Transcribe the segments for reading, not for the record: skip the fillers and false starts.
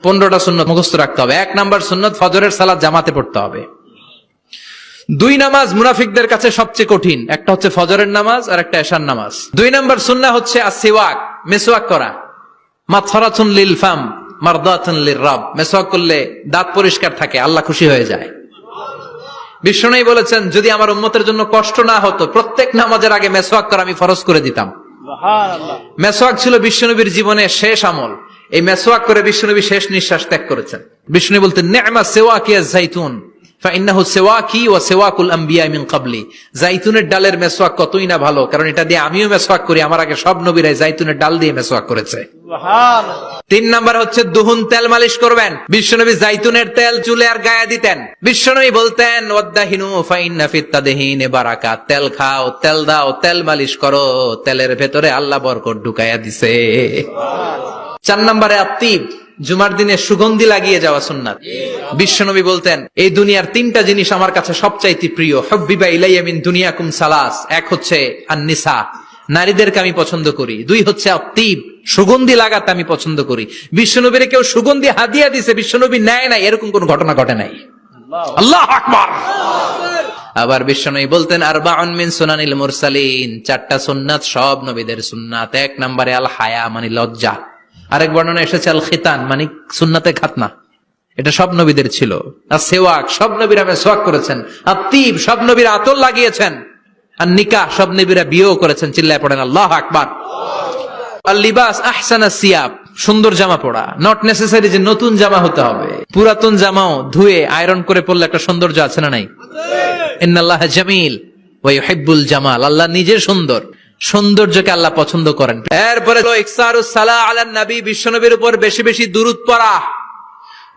15টা সুন্নত মুখস্থ রাখতে হবে। 1 নাম্বার সুন্নত, ফজরের সালাত জামাতে পড়তে হবে। 2 নামাজ মুনাফিকদের কাছে সবচেয়ে কঠিন, একটা হচ্ছে ফজরের নামাজ আর একটা এশার নামাজ। 2 নাম্বার সুন্নাহ হচ্ছে আসওয়াক, মেসওয়াক করা। মাতহারাতুন লিল ফাম মারদাতুন লির রাব, মেসওয়াক করলে দাঁত পরিষ্কার থাকে, আল্লাহ খুশি হয়ে যায়। বিষ্ণু বলেছেন, যদি আমার উম্মতের জন্য কষ্ট না হতো প্রত্যেক নামাজের আগে মেসওয়াক করা আমি ফরজ করে দিতাম। সুবহানাল্লাহ। মেসওয়াক ছিল বিশ্বনবীর জীবনের শেষ আমল। এই মেসওয়াক করে বিশ্বনবী শেষ নিঃশ্বাস ত্যাগ করেছেন। বিষ্ণু বলতেন, নি'মা সিওয়াকিয়া যাইতুন ফাইন্নাহু সিওয়াকি ওয়া সিওয়াকুল আমবিয়া মিন ক্বাবলি। যাইতুনের ডালের মেসওয়াক কতই না ভালো, কারণ এটা দিয়ে আমিও মেসওয়াক করি, আমার আগে সব নবীরাই যাইতুনের ডাল দিয়ে মেসওয়াক করেছে। সুবহানাল্লাহ। 3 নাম্বার হচ্ছে দুহুন, তেল মালিশ করবেন। বিশ্বনবী যাইতুনের তেল চুলে আর গায়ে দিতেন। বিশ্বনবী বলতেন, ওয়াদাহিনু ফাইন্না ফিত তাদহিনে বারাকাত। তেল খাও, তেল দাও, তেল মালিশ করো, তেলের ভেতরে আল্লাহ বরকত ঢুকাইয়া দিছে। 4 নম্বরে আত্তিব, জুমার দিনে সুগন্ধি লাগিয়ে যাওয়া সুন্নাত। বিশ্বনবী বলতেন, এই দুনিয়ার 3টা জিনিস আমার কাছে সবচাইতে প্রিয়। হুব্বিবা ইলাইয়া মিন দুনিয়াকুম সালাস। 1 হচ্ছে আন-নিসা, নারীদেরকে আমি পছন্দ করি। 2 হচ্ছে আত্তিব, সুগন্ধি লাগাতে আমি পছন্দ করি। বিশ্বনবীর কেউ সুগন্ধি হাদিয়া দিছে, বিশ্বনবী নেয় নাই, এরকম কোন ঘটনা ঘটে নাই। আল্লাহু আকবার। আবার বিশ্বনবী বলতেন, আরবাউন মিন সুনানিল মুরসালিন। 4টা সুন্নাত সব নবীদের সুন্নাত। 1 নম্বরে আল হায়া, মানে লজ্জা। আরেক বর্ণনা এসেছে আল খিতান, মানে সুন্নাতে খাতনা, এটা সব নবীদের ছিল। আর সেওয়াক, সব নবীরা মেসওয়াক করেছেন। আত্তিব, সব নবীরা আতর লাগিয়েছেন। আর নিকাহ, সব নবীরা বিয়েও করেছেন। চিল্লায় পড়েন আল্লাহু আকবার। আর লিবাস আহসানা সিয়াব, সুন্দর জামা পরা। নট নেসেসারি যে নতুন জামা হতে হবে, পুরাতন জামাও ধুয়ে আয়রন করে পরলে একটা সৌন্দর্য আছে না নাই? ইন্নাল্লাহা জামিল ওয়া ইউহিব্বুল জামাল। আল্লাহ নিজে সুন্দর, সৌন্দর্যকে আল্লাহ পছন্দ করেন। এরপরে ইকসারুস সালাহ আলান নবী, বিশ্বনবীর উপর বেশি বেশি দুরূদ পড়া।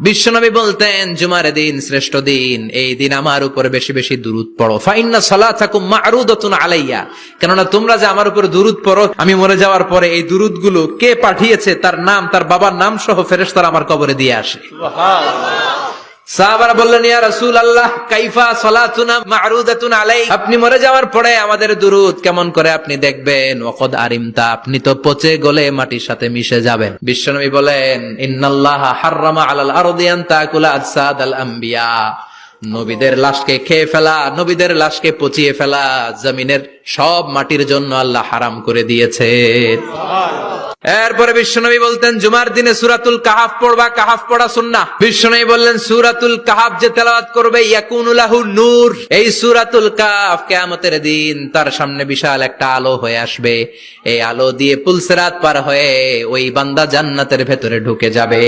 বিশ্বনবী বলতেন, জুমার দিন শ্রেষ্ঠ দিন, এই দিন আমার উপর বেশি বেশি দুরূদ পড়ো। ফাইন্না সালাতাকুম মা'রুদাতুন আলাইয়া, কেননা তোমরা যে আমার উপর দুরূদ পড়ো, আমি মরে যাওয়ার পরে এই দুরূদগুলো কে পাঠিয়েছে তার নাম, তার বাবার নাম সহ ফেরেশতারা আমার কবরে দিয়ে আসে। সুবহানাল্লাহ। সাহাবারা বললেন, ইয়া রাসূলুল্লাহ কাইফা সালাতুনা মা'রুদাতুন আলাই, আপনি মরে যাওয়ার পরে আমাদের দুরূদ কেমন করে আপনি দেখবেন? ওয়াকাদ আরিমতা, আপনি তো পচে গলে মাটির সাথে মিশে যাবেন। বিশ্বনবী বলেন, ইন্নাল্লাহা হাররামা আলাল আরদি আন তাকুলা আজসাদাল আম্বিয়া, নবীদের লাশকে খেয়ে ফেলা, নবীদের লাশকে পচিয়ে ফেলা জমিনের সব মাটির জন্য আল্লাহ হারাম করে দিয়েছে। এরপরে বিশ্বনবী বলতেন, জুমার দিনে সূরাতুল কাহাফ পড়বা, কাহাফ পড়া সুন্নাহ। বিশ্বনবী বললেন, সূরাতুল কাহাফ যে তেলাওয়াত করবে ইয়াকুনু লাহু নূর, এই সূরাতুল কাহাফ কিয়ামতের দিন তার সামনে বিশাল একটা আলো হয়ে আসবে। এই আলো দিয়ে পুলসিরাত পার হয়ে ওই বান্দা জান্নাতের ভেতরে ঢুকে যাবে।